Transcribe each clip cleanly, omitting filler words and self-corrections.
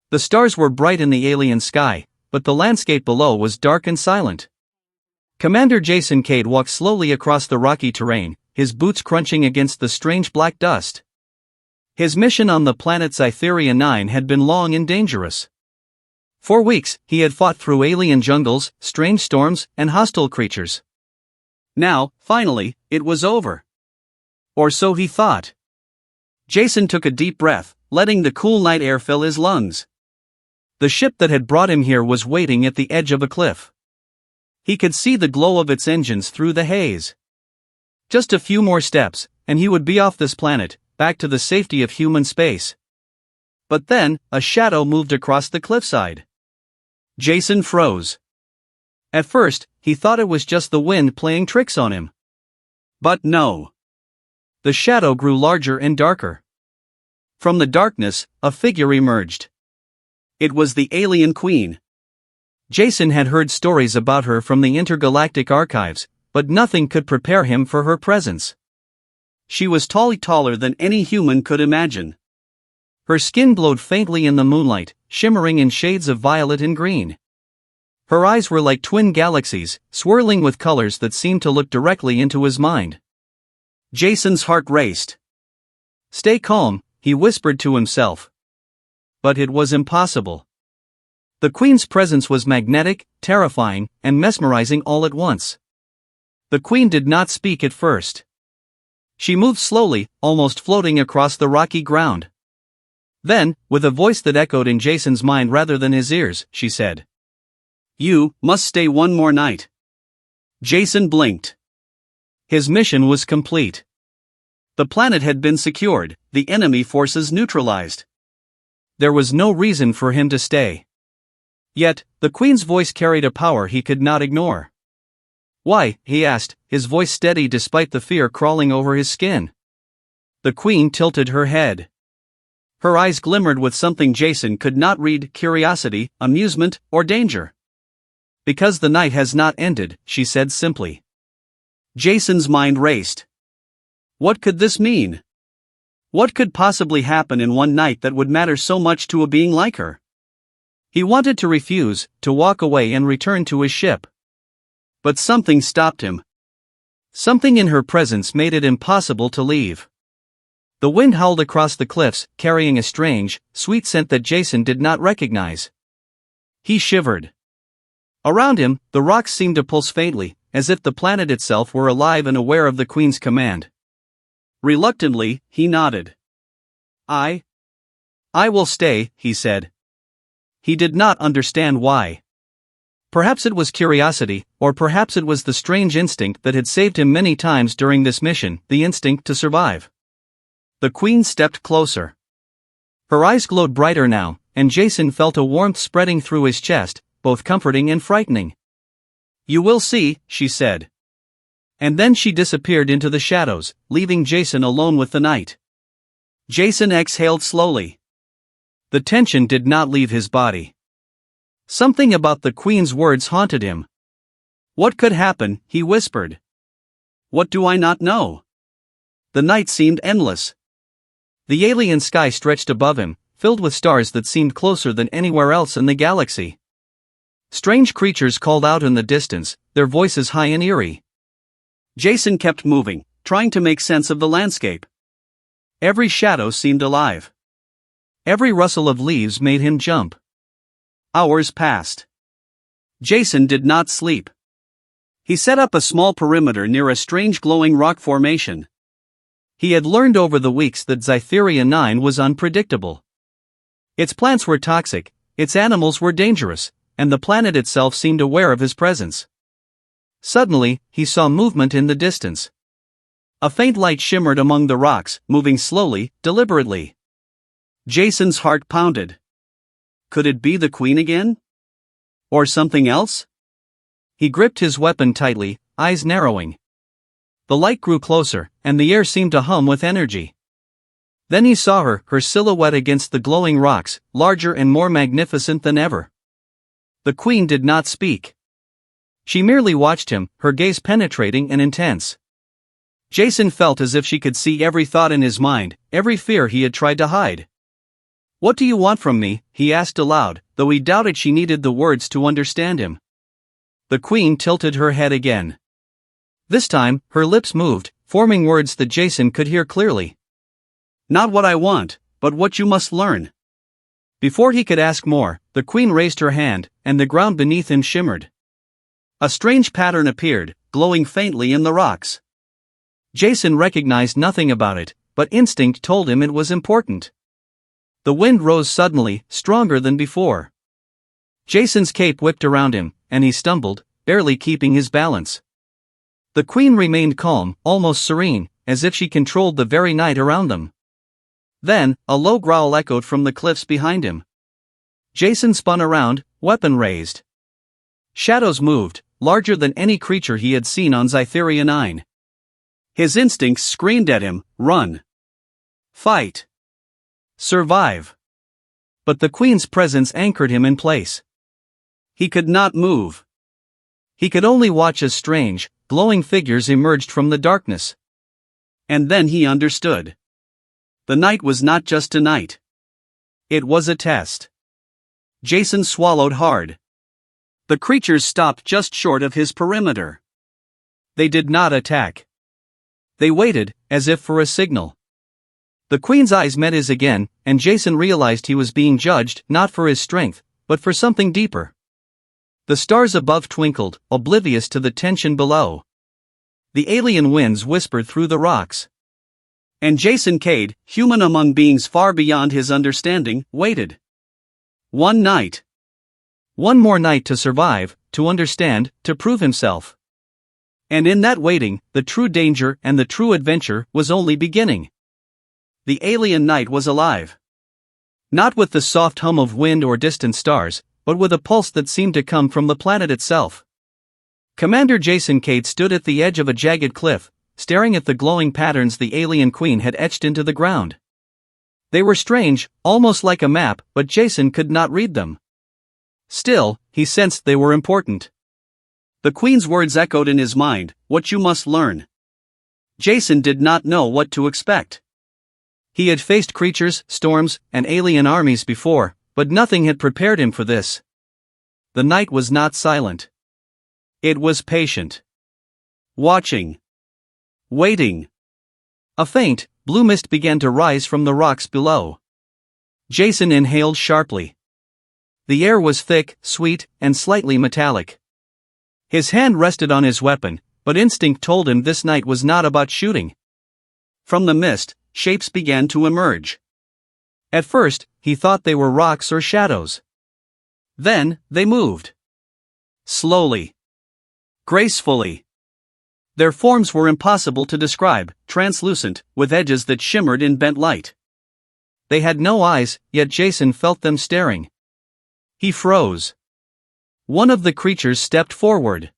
The stars were bright in the alien sky, but the landscape below was dark and silent. Commander Jason Cade walked slowly across the rocky terrain, his boots crunching against the strange black dust. His mission on the planet Cytheria 9 had been long and dangerous. For weeks, he had fought through alien jungles, strange storms, and hostile creatures. Now, finally, it was over. Or so he thought. Jason took a deep breath, letting the cool night air fill his lungs. The ship that had brought him here was waiting at the edge of a cliff. He could see the glow of its engines through the haze. Just a few more steps, and he would be off this planet, back to the safety of human space. But then, a shadow moved across the cliffside. Jason froze. At first, he thought it was just the wind playing tricks on him. But no. The shadow grew larger and darker. From the darkness, a figure emerged. It was the alien queen. Jason had heard stories about her from the intergalactic archives, but nothing could prepare him for her presence. She was taller than any human could imagine. Her skin glowed faintly in the moonlight, shimmering in shades of violet and green. Her eyes were like twin galaxies, swirling with colors that seemed to look directly into his mind. Jason's heart raced. "Stay calm," he whispered to himself. But it was impossible. The Queen's presence was magnetic, terrifying, and mesmerizing all at once. The Queen did not speak at first. She moved slowly, almost floating across the rocky ground. Then, with a voice that echoed in Jason's mind rather than his ears, she said, "You must stay one more night." Jason blinked. His mission was complete. The planet had been secured, the enemy forces neutralized. There was no reason for him to stay. Yet, the Queen's voice carried a power he could not ignore. "Why?" he asked, his voice steady despite the fear crawling over his skin. The Queen tilted her head. Her eyes glimmered with something Jason could not read: curiosity, amusement, or danger. "Because the night has not ended," she said simply. Jason's mind raced. What could this mean? What could possibly happen in one night that would matter so much to a being like her? He wanted to refuse, to walk away and return to his ship. But something stopped him. Something in her presence made it impossible to leave. The wind howled across the cliffs, carrying a strange, sweet scent that Jason did not recognize. He shivered. Around him, the rocks seemed to pulse faintly, as if the planet itself were alive and aware of the Queen's command. Reluctantly, he nodded. I will stay," he said. He did not understand why. Perhaps it was curiosity, or perhaps it was the strange instinct that had saved him many times during this mission, the instinct to survive. The Queen stepped closer. Her eyes glowed brighter now, and Jason felt a warmth spreading through his chest, both comforting and frightening. "You will see," she said. And then she disappeared into the shadows, leaving Jason alone with the night. Jason exhaled slowly. The tension did not leave his body. Something about the Queen's words haunted him. "What could happen?" he whispered. "What do I not know?" The night seemed endless. The alien sky stretched above him, filled with stars that seemed closer than anywhere else in the galaxy. Strange creatures called out in the distance, their voices high and eerie. Jason kept moving, trying to make sense of the landscape. Every shadow seemed alive. Every rustle of leaves made him jump. Hours passed. Jason did not sleep. He set up a small perimeter near a strange glowing rock formation. He had learned over the weeks that Cytheria 9 was unpredictable. Its plants were toxic, its animals were dangerous, and the planet itself seemed aware of his presence. Suddenly, he saw movement in the distance. A faint light shimmered among the rocks, moving slowly, deliberately. Jason's heart pounded. Could it be the Queen again? Or something else? He gripped his weapon tightly, eyes narrowing. The light grew closer, and the air seemed to hum with energy. Then he saw her silhouette against the glowing rocks, larger and more magnificent than ever. The Queen did not speak. She merely watched him, her gaze penetrating and intense. Jason felt as if she could see every thought in his mind, every fear he had tried to hide. "What do you want from me?" he asked aloud, though he doubted she needed the words to understand him. The queen tilted her head again. This time, her lips moved, forming words that Jason could hear clearly. "Not what I want, but what you must learn." Before he could ask more, the queen raised her hand, and the ground beneath him shimmered. A strange pattern appeared, glowing faintly in the rocks. Jason recognized nothing about it, but instinct told him it was important. The wind rose suddenly, stronger than before. Jason's cape whipped around him, and he stumbled, barely keeping his balance. The queen remained calm, almost serene, as if she controlled the very night around them. Then, a low growl echoed from the cliffs behind him. Jason spun around, weapon raised. Shadows moved, larger than any creature he had seen on Zytheria 9. His instincts screamed at him, run. Fight. Survive. But the queen's presence anchored him in place. He could not move. He could only watch as strange, glowing figures emerged from the darkness. And then he understood. The night was not just a night. It was a test. Jason swallowed hard. The creatures stopped just short of his perimeter. They did not attack. They waited, as if for a signal. The queen's eyes met his again, and Jason realized he was being judged not for his strength, but for something deeper. The stars above twinkled, oblivious to the tension below. The alien winds whispered through the rocks. And Jason Cade, human among beings far beyond his understanding, waited. One night. One more night to survive, to understand, to prove himself. And in that waiting, the true danger and the true adventure was only beginning. The alien night was alive. Not with the soft hum of wind or distant stars, but with a pulse that seemed to come from the planet itself. Commander Jason Cade stood at the edge of a jagged cliff, staring at the glowing patterns the alien queen had etched into the ground. They were strange, almost like a map, but Jason could not read them. Still, he sensed they were important. The queen's words echoed in his mind, what you must learn. Jason did not know what to expect. He had faced creatures, storms, and alien armies before, but nothing had prepared him for this. The night was not silent. It was patient. Watching. Waiting. A faint, blue mist began to rise from the rocks below. Jason inhaled sharply. The air was thick, sweet, and slightly metallic. His hand rested on his weapon, but instinct told him this night was not about shooting. From the mist, shapes began to emerge. At first, he thought they were rocks or shadows. Then, they moved. Slowly. Gracefully. Their forms were impossible to describe, translucent, with edges that shimmered in bent light. They had no eyes, yet Jason felt them staring. He froze. One of the creatures stepped forward.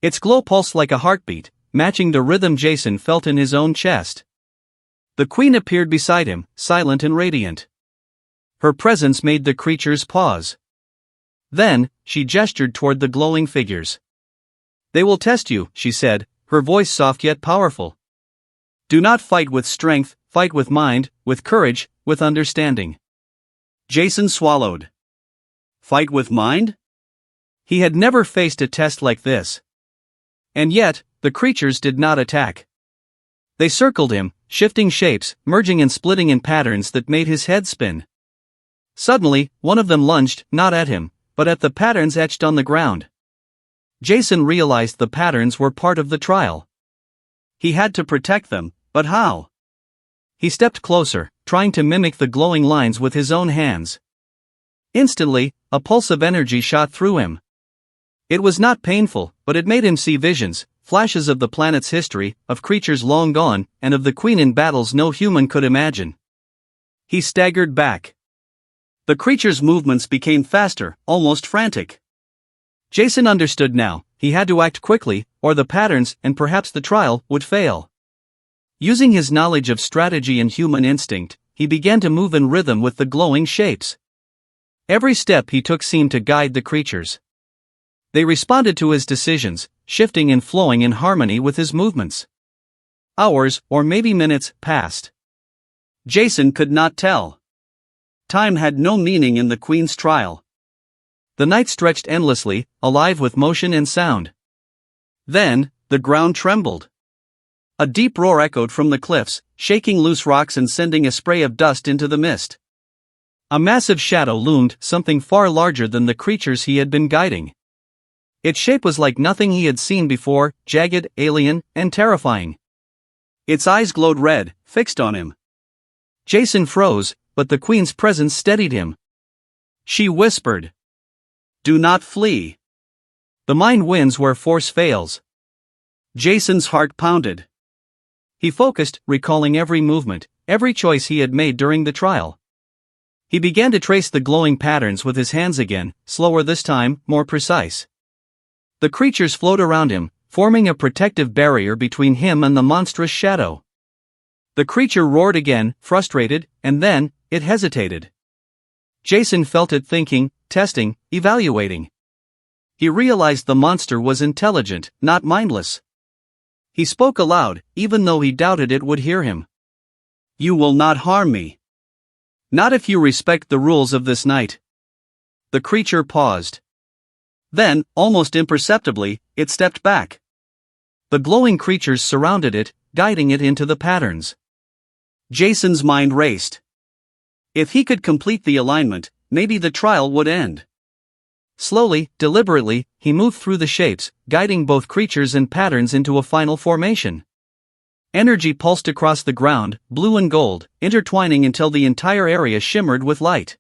Its glow pulsed like a heartbeat, matching the rhythm Jason felt in his own chest. The queen appeared beside him, silent and radiant. Her presence made the creatures pause. Then, she gestured toward the glowing figures. "They will test you," she said, her voice soft yet powerful. "Do not fight with strength, fight with mind, with courage, with understanding." Jason swallowed. Fight with mind? He had never faced a test like this. And yet, the creatures did not attack. They circled him, shifting shapes, merging and splitting in patterns that made his head spin. Suddenly, one of them lunged, not at him, but at the patterns etched on the ground. Jason realized the patterns were part of the trial. He had to protect them, but how? He stepped closer, trying to mimic the glowing lines with his own hands. Instantly, a pulse of energy shot through him. It was not painful, but it made him see visions, flashes of the planet's history, of creatures long gone, and of the queen in battles no human could imagine. He staggered back. The creature's movements became faster, almost frantic. Jason understood now, he had to act quickly, or the patterns, and perhaps the trial, would fail. Using his knowledge of strategy and human instinct, he began to move in rhythm with the glowing shapes. Every step he took seemed to guide the creatures. They responded to his decisions, shifting and flowing in harmony with his movements. Hours, or maybe minutes, passed. Jason could not tell. Time had no meaning in the Queen's trial. The night stretched endlessly, alive with motion and sound. Then, the ground trembled. A deep roar echoed from the cliffs, shaking loose rocks and sending a spray of dust into the mist. A massive shadow loomed, something far larger than the creatures he had been guiding. Its shape was like nothing he had seen before, jagged, alien, and terrifying. Its eyes glowed red, fixed on him. Jason froze, but the Queen's presence steadied him. She whispered, "Do not flee." The mind wins where force fails. Jason's heart pounded. He focused, recalling every movement, every choice he had made during the trial. He began to trace the glowing patterns with his hands again, slower this time, more precise. The creatures flowed around him, forming a protective barrier between him and the monstrous shadow. The creature roared again, frustrated, and then, it hesitated. Jason felt it thinking, testing, evaluating. He realized the monster was intelligent, not mindless. He spoke aloud, even though he doubted it would hear him. "You will not harm me. Not if you respect the rules of this night." The creature paused. Then, almost imperceptibly, it stepped back. The glowing creatures surrounded it, guiding it into the patterns. Jason's mind raced. If he could complete the alignment, maybe the trial would end. Slowly, deliberately, he moved through the shapes, guiding both creatures and patterns into a final formation. Energy pulsed across the ground, blue and gold, intertwining until the entire area shimmered with light.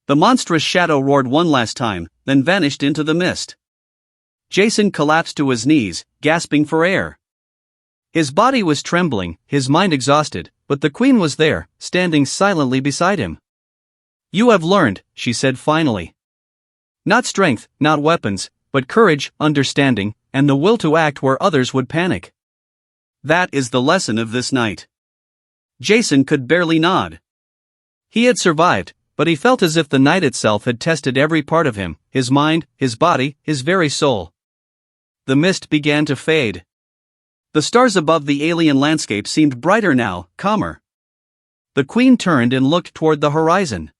The monstrous shadow roared one last time, then vanished into the mist. Jason collapsed to his knees, gasping for air. His body was trembling, his mind exhausted, but the Queen was there, standing silently beside him. "You have learned," she said finally. "Not strength, not weapons, but courage, understanding, and the will to act where others would panic." That is the lesson of this night. Jason could barely nod. He had survived, but he felt as if the night itself had tested every part of him, his mind, his body, his very soul. The mist began to fade. The stars above the alien landscape seemed brighter now, calmer. The Queen turned and looked toward the horizon.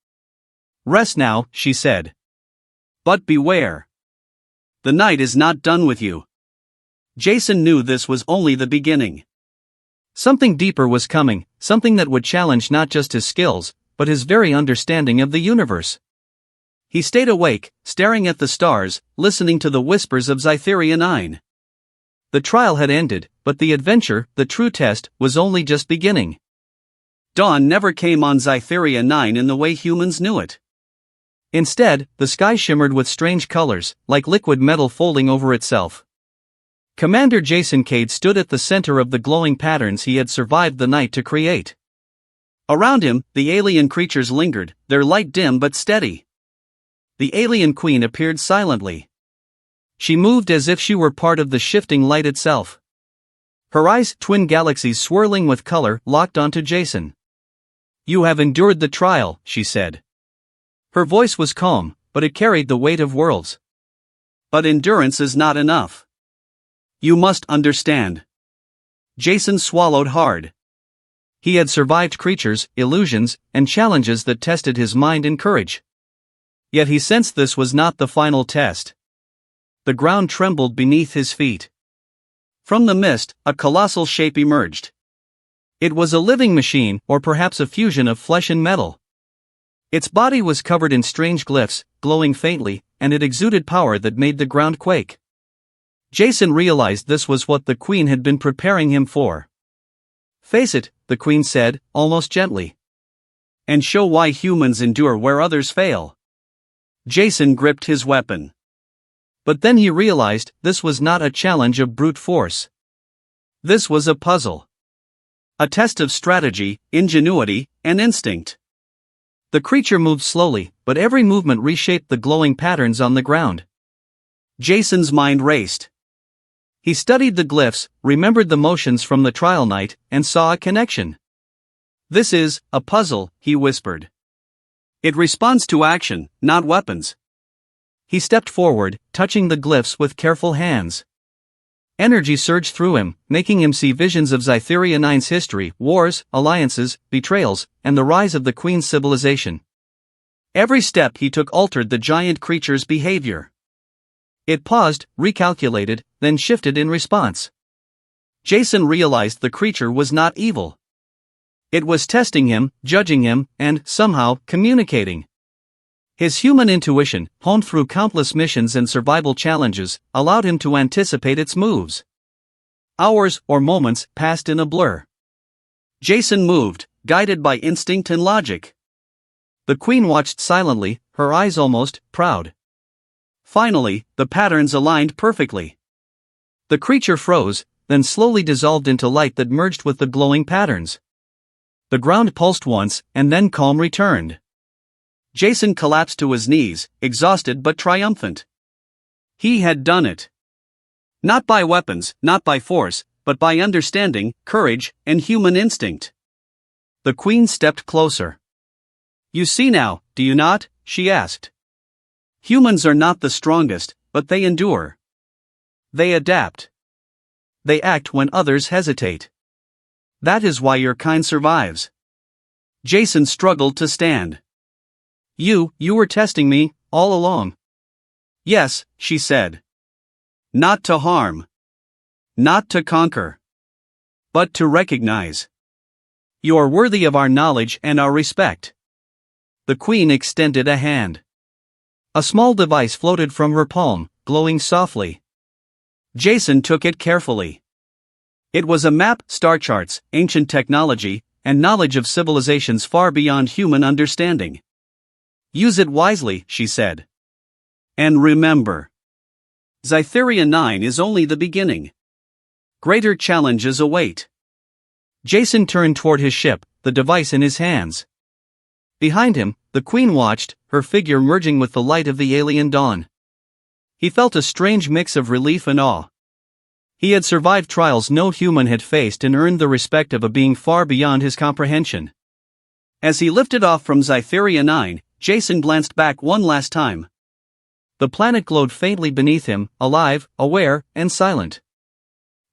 "Rest now," she said. "But beware. The night is not done with you." Jason knew this was only the beginning. Something deeper was coming, something that would challenge not just his skills, but his very understanding of the universe. He stayed awake, staring at the stars, listening to the whispers of Zytheria 9. The trial had ended, but the adventure, the true test, was only just beginning. Dawn never came on Zytheria 9 in the way humans knew it. Instead, the sky shimmered with strange colors, like liquid metal folding over itself. Commander Jason Cade stood at the center of the glowing patterns he had survived the night to create. Around him, the alien creatures lingered, their light dim but steady. The alien Queen appeared silently. She moved as if she were part of the shifting light itself. Her eyes, twin galaxies swirling with color, locked onto Jason. "You have endured the trial," she said. Her voice was calm, but it carried the weight of worlds. "But endurance is not enough. You must understand." Jason swallowed hard. He had survived creatures, illusions, and challenges that tested his mind and courage. Yet he sensed this was not the final test. The ground trembled beneath his feet. From the mist, a colossal shape emerged. It was a living machine, or perhaps a fusion of flesh and metal. Its body was covered in strange glyphs, glowing faintly, and it exuded power that made the ground quake. Jason realized this was what the Queen had been preparing him for. "Face it," the Queen said, almost gently. "And show why humans endure where others fail." Jason gripped his weapon. But then he realized this was not a challenge of brute force. This was a puzzle. A test of strategy, ingenuity, and instinct. The creature moved slowly, but every movement reshaped the glowing patterns on the ground. Jason's mind raced. He studied the glyphs, remembered the motions from the trial night, and saw a connection. "This is a puzzle," he whispered. "It responds to action, not weapons." He stepped forward, touching the glyphs with careful hands. Energy surged through him, making him see visions of Zytheria 9's history, wars, alliances, betrayals, and the rise of the Queen's civilization. Every step he took altered the giant creature's behavior. It paused, recalculated, then shifted in response. Jason realized the creature was not evil. It was testing him, judging him, and, somehow, communicating. His human intuition, honed through countless missions and survival challenges, allowed him to anticipate its moves. Hours, or moments, passed in a blur. Jason moved, guided by instinct and logic. The Queen watched silently, her eyes almost proud. Finally, the patterns aligned perfectly. The creature froze, then slowly dissolved into light that merged with the glowing patterns. The ground pulsed once, and then calm returned. Jason collapsed to his knees, exhausted but triumphant. He had done it. Not by weapons, not by force, but by understanding, courage, and human instinct. The Queen stepped closer. "You see now, do you not?" she asked. "Humans are not the strongest, but they endure. They adapt. They act when others hesitate. That is why your kind survives." Jason struggled to stand. You were testing me, all along." "Yes," she said. "Not to harm. Not to conquer. But to recognize. You are worthy of our knowledge and our respect." The Queen extended a hand. A small device floated from her palm, glowing softly. Jason took it carefully. It was a map, star charts, ancient technology, and knowledge of civilizations far beyond human understanding. "Use it wisely," she said. "And remember, Zytheria 9 is only the beginning. Greater challenges await." Jason turned toward his ship, the device in his hands. Behind him, the Queen watched, her figure merging with the light of the alien dawn. He felt a strange mix of relief and awe. He had survived trials no human had faced and earned the respect of a being far beyond his comprehension. As he lifted off from Zytheria 9, Jason glanced back one last time. The planet glowed faintly beneath him, alive, aware, and silent.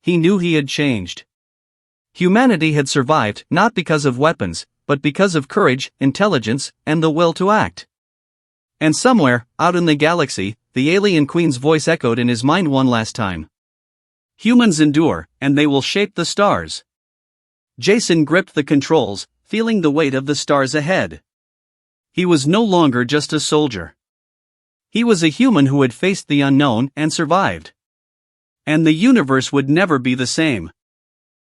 He knew he had changed. Humanity had survived not because of weapons, but because of courage, intelligence, and the will to act. And somewhere, out in the galaxy, the alien Queen's voice echoed in his mind one last time. "Humans endure, and they will shape the stars." Jason gripped the controls, feeling the weight of the stars ahead. He was no longer just a soldier. He was a human who had faced the unknown and survived. And the universe would never be the same.